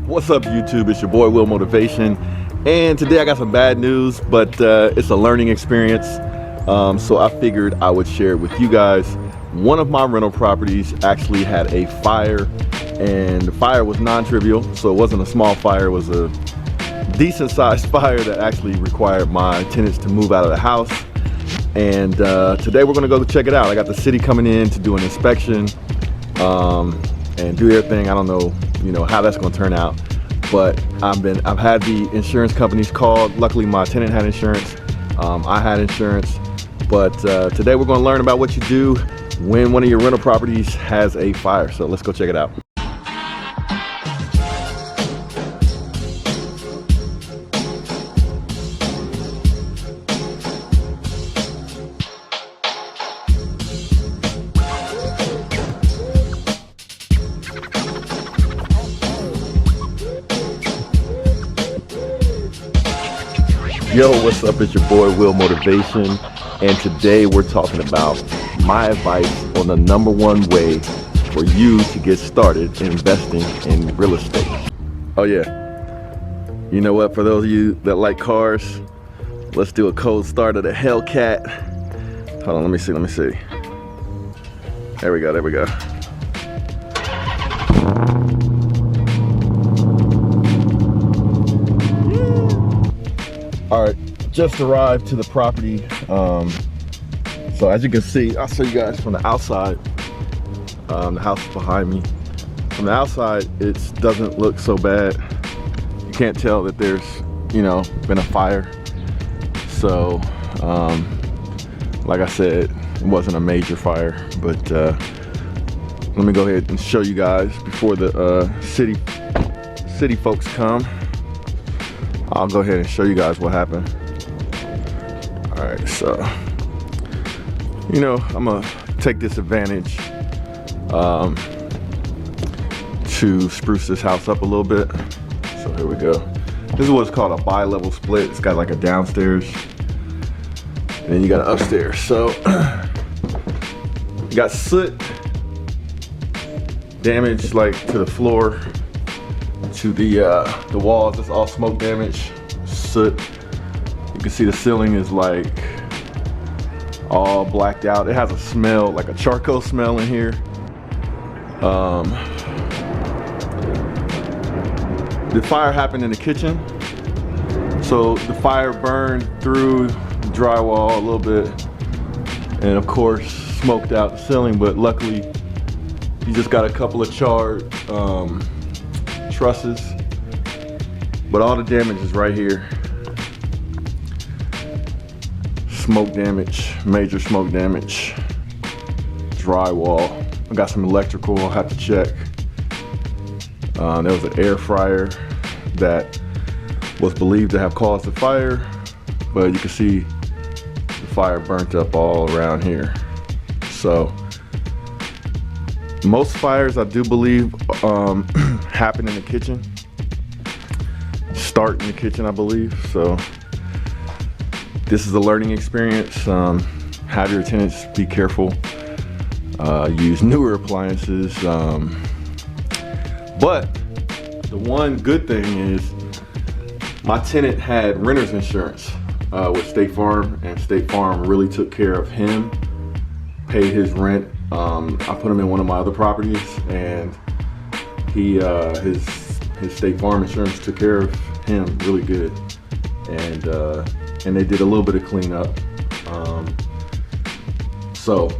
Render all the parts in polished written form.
What's up, YouTube? It's your boy Will Motivation, and today I got some bad news, but it's a learning experience. So I figured I would share it with you guys. One of my rental properties actually had a fire, and the fire was non-trivial, so it wasn't a small fire. It was a decent sized fire that actually required my tenants to move out of the house. And today we're gonna go check it out. I got the city coming in to do an inspection and do their thing. I don't know, how that's gonna turn out, but I've had the insurance companies called. Luckily my tenant had insurance, I had insurance, but today we're gonna learn about what you do when one of your rental properties has a fire. So let's go check it out. Yo, what's up? It's your boy Will Motivation, and today we're talking about my advice on the #1 way for you to get started investing in real estate. Oh yeah, you know what, for those of you that like cars, let's do a cold start of the Hellcat. Hold on, let me see. There we go. All right, just arrived to the property. So as you can see, I'll show you guys from the outside. The house is behind me. From the outside, it doesn't look so bad. You can't tell that there's, been a fire. So, like I said, it wasn't a major fire, but let me go ahead and show you guys before the city folks come. I'll go ahead and show you guys what happened. All right, so, I'm gonna take this advantage to spruce this house up a little bit. So here we go. This is what's called a bi-level split. It's got like a downstairs, and then you got an upstairs. So, you got soot damage like to the floor, to the walls. It's all smoke damage, soot. You can see the ceiling is like all blacked out. It has a smell, like a charcoal smell in here. The fire happened in the kitchen, so the fire burned through the drywall a little bit, and of course smoked out the ceiling. But luckily, you just got a couple of charred trusses, but all the damage is right here. Smoke damage, major smoke damage, drywall. I got some electrical I'll have to check. There was an air fryer that was believed to have caused the fire, but you can see the fire burnt up all around here. So most fires, I do believe, happen in the kitchen. Start in the kitchen, I believe. So this is a learning experience. Have your tenants be careful. Use newer appliances. But the one good thing is my tenant had renter's insurance with State Farm, and State Farm really took care of him, paid his rent. I put him in one of my other properties, and he his State Farm insurance took care of him really good, and they did a little bit of cleanup. So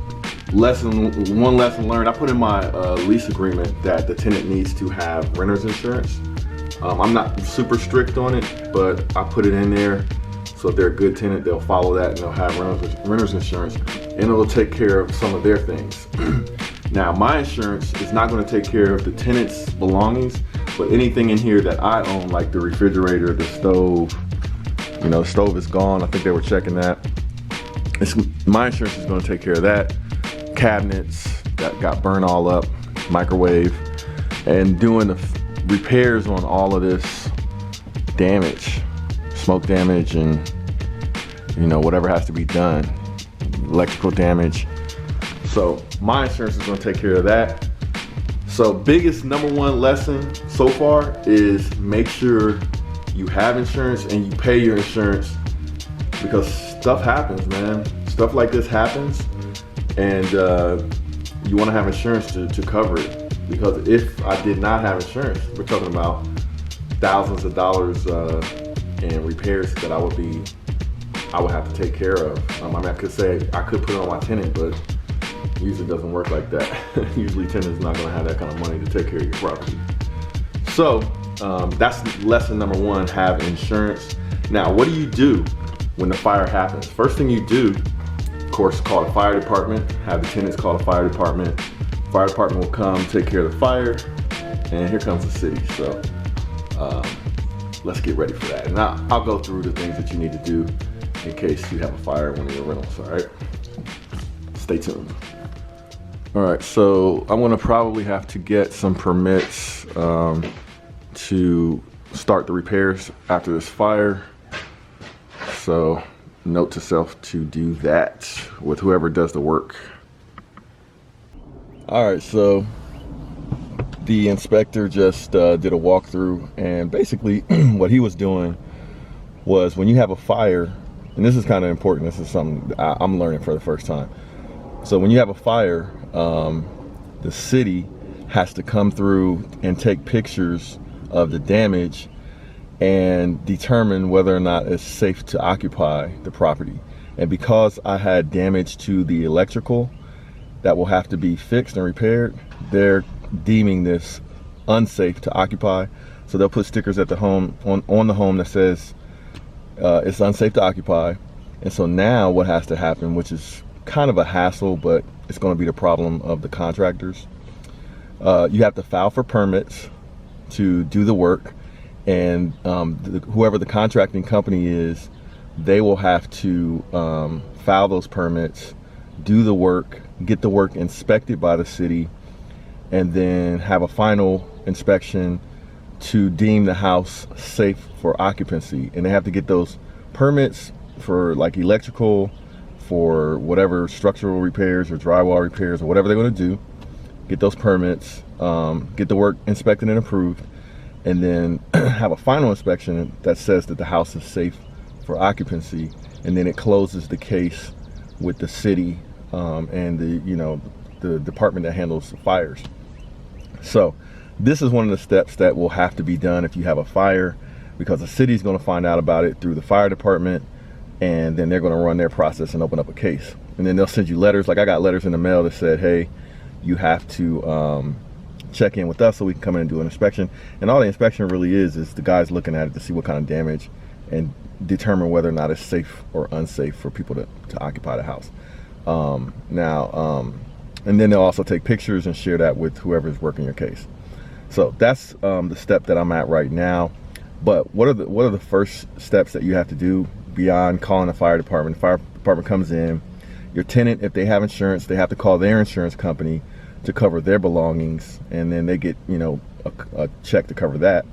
one lesson learned. I put in my lease agreement that the tenant needs to have renter's insurance. I'm not super strict on it, but I put it in there. So if they're a good tenant, they'll follow that and they'll have renter's insurance, and it'll take care of some of their things. Now, my insurance is not going to take care of the tenant's belongings, but anything in here that I own, like the refrigerator, the stove, the stove is gone. I think they were checking that. My insurance is going to take care of that. Cabinets that got burned all up, microwave, and doing the repairs on all of this damage, smoke damage, and whatever has to be done, electrical damage. So my insurance is going to take care of that. So biggest number one lesson so far is make sure you have insurance and you pay your insurance, because stuff happens, man. Stuff like this happens, and you want to have insurance to cover it. Because if I did not have insurance, we're talking about thousands of dollars in repairs that I would have to take care of. I mean, I could say I could put it on my tenant, but usually it doesn't work like that. Usually tenant's not gonna have that kind of money to take care of your property. So that's lesson number one, have insurance. Now, what do you do when the fire happens? First thing you do, of course, call the fire department, have the tenants call the fire department. Fire department will come take care of the fire, and here comes the city. So let's get ready for that. And I'll go through the things that you need to do in case you have a fire in one of your rentals, all right? Stay tuned. All right, so I'm gonna probably have to get some permits to start the repairs after this fire. So note to self to do that with whoever does the work. All right, so the inspector just did a walkthrough, and basically what he was doing was, when you have a fire, and this is kind of important, this is something I'm learning for the first time. So when you have a fire, the city has to come through and take pictures of the damage and determine whether or not it's safe to occupy the property. And because I had damage to the electrical that will have to be fixed and repaired, they're deeming this unsafe to occupy. So they'll put stickers at the home, on the home, that says it's unsafe to occupy. And so now what has to happen, which is kind of a hassle, but it's going to be the problem of the contractors, you have to file for permits to do the work, and whoever the contracting company is, they will have to file those permits, do the work, get the work inspected by the city, and then have a final inspection to deem the house safe for occupancy. And they have to get those permits for like electrical, for whatever structural repairs or drywall repairs or whatever they're going to do. Get those permits, get the work inspected and approved, and then have a final inspection that says that the house is safe for occupancy. And then it closes the case with the city and the department that handles fires. So this is one of the steps that will have to be done if you have a fire, because the city is going to find out about it through the fire department, and then they're going to run their process and open up a case. And then they'll send you letters. Like I got letters in the mail that said, hey, you have to check in with us so we can come in and do an inspection. And all the inspection really is the guys looking at it to see what kind of damage and determine whether or not it's safe or unsafe for people to occupy the house. And then they'll also take pictures and share that with whoever's working your case. So that's the step that I'm at right now. But what are the first steps that you have to do beyond calling the fire department? The fire department comes in. Your tenant, if they have insurance, they have to call their insurance company to cover their belongings, and then they get a check to cover that.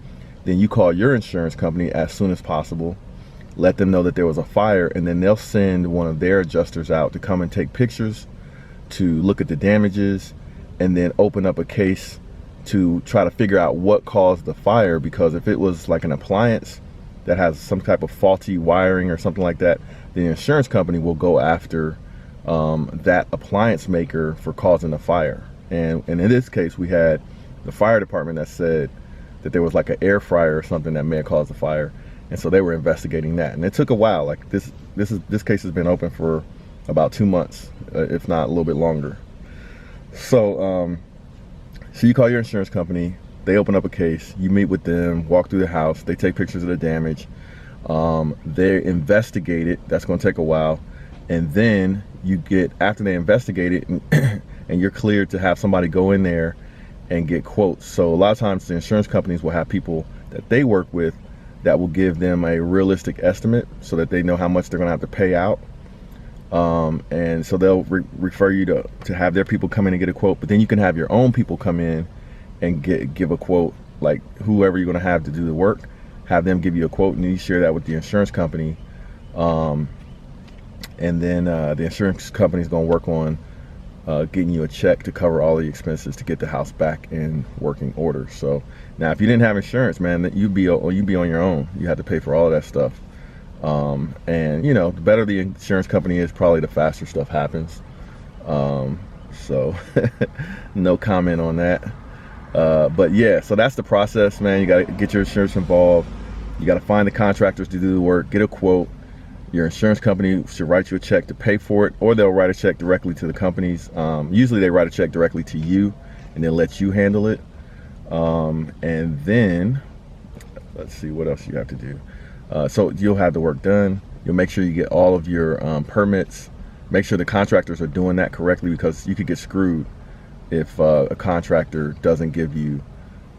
Then you call your insurance company as soon as possible, let them know that there was a fire, and then they'll send one of their adjusters out to come and take pictures, to look at the damages, and then open up a case to try to figure out what caused the fire. Because if it was like an appliance that has some type of faulty wiring or something like that, the insurance company will go after that appliance maker for causing the fire. And in this case, we had the fire department that said that there was like an air fryer or something that may have caused the fire, and so they were investigating that. And it took a while. Like this case has been open for about 2 months, if not a little bit longer. So so you call your insurance company, they open up a case, you meet with them, walk through the house, they take pictures of the damage, they investigate it. That's going to take a while. And then you get, after they investigate it, and you're cleared to have somebody go in there and get quotes. So a lot of times the insurance companies will have people that they work with that will give them a realistic estimate so that they know how much they're going to have to pay out. And so they'll refer you to have their people come in and get a quote. But then you can have your own people come in and give a quote, like whoever you're going to have to do the work, have them give you a quote, and you share that with the insurance company. And then the insurance company is going to work on getting you a check to cover all the expenses to get the house back in working order. So now, if you didn't have insurance, man, you'd be on your own. You had to pay for all of that stuff. And you know, the better the insurance company is, probably the faster stuff happens. So no comment on that. But yeah, so that's the process, man. You got to get your insurance involved. You got to find the contractors to do the work, get a quote. Your insurance company should write you a check to pay for it, or they'll write a check directly to the companies. Usually they write a check directly to you and then let you handle it. And then let's see what else you have to do. So you'll have the work done. You'll make sure you get all of your permits. Make sure the contractors are doing that correctly, because you could get screwed if a contractor doesn't give you,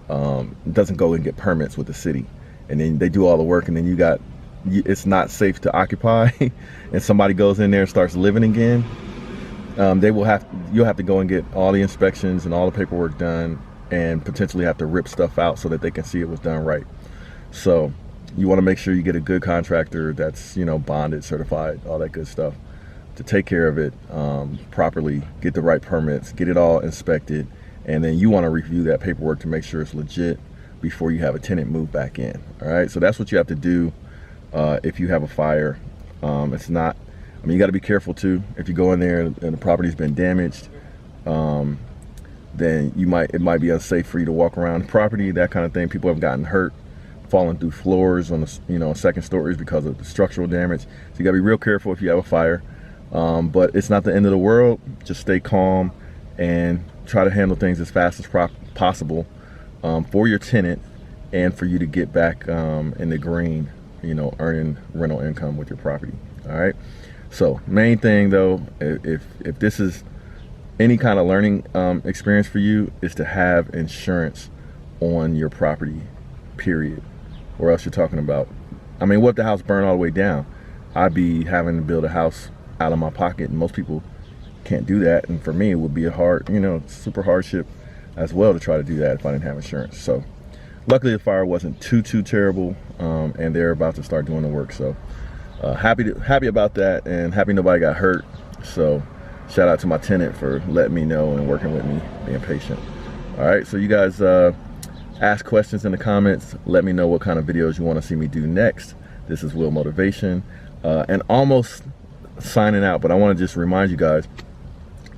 doesn't go and get permits with the city, and then they do all the work, and then it's not safe to occupy, and somebody goes in there and starts living again. You'll have to go and get all the inspections and all the paperwork done, and potentially have to rip stuff out so that they can see it was done right. So you want to make sure you get a good contractor that's, you know, bonded, certified, all that good stuff, to take care of it properly, get the right permits, get it all inspected, and then you want to review that paperwork to make sure it's legit before you have a tenant move back in. All right, so that's what you have to do if you have a fire. It's not, I mean, you got to be careful too. If you go in there and the property's been damaged, then it might be unsafe for you to walk around the property, that kind of thing. People have gotten hurt falling through floors on the, you know, second stories because of the structural damage. So you got to be real careful if you have a fire. But it's not the end of the world. Just stay calm and try to handle things as fast as possible for your tenant, and for you to get back in the green, you know, earning rental income with your property. All right. So main thing though, if this is any kind of learning experience for you, is to have insurance on your property, period. Or else you're talking about, I mean, what if the house burned all the way down? I'd be having to build a house out of my pocket, and most people can't do that. And for me, it would be a hard, you know, super hardship as well to try to do that if I didn't have insurance. So luckily the fire wasn't too terrible, and they're about to start doing the work. So happy about that, and happy nobody got hurt. So shout out to my tenant for letting me know and working with me, being patient. All right, so you guys ask questions in the comments. Let me know what kind of videos you want to see me do next. This is Will Motivation, and almost signing out, but I want to just remind you guys,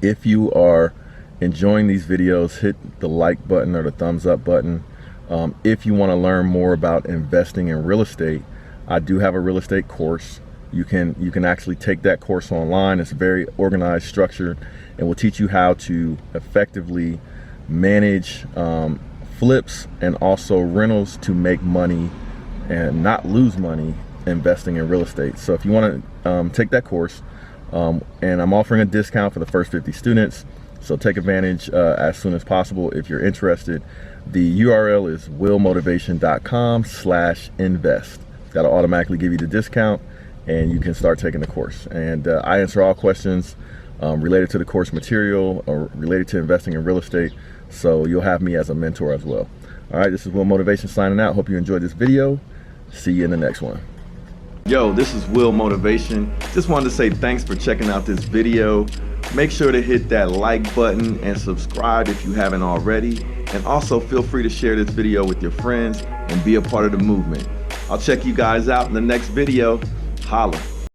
if you are enjoying these videos, hit the like button or the thumbs up button. If you want to learn more about investing in real estate, I do have a real estate course. You can actually take that course online. It's very organized, structured, and will teach you how to effectively manage flips and also rentals to make money and not lose money investing in real estate. So if you want to take that course, and I'm offering a discount for the first 50 students, so take advantage as soon as possible if you're interested. The URL is willmotivation.com/invest. That'll automatically give you the discount, and you can start taking the course. And I answer all questions related to the course material or related to investing in real estate, so you'll have me as a mentor as well. All right, this is Will Motivation signing out. Hope you enjoyed this video. See you in the next one. Yo, this is Will Motivation. Just wanted to say thanks for checking out this video. Make sure to hit that like button and subscribe if you haven't already. And also feel free to share this video with your friends and be a part of the movement. I'll check you guys out in the next video. Holla.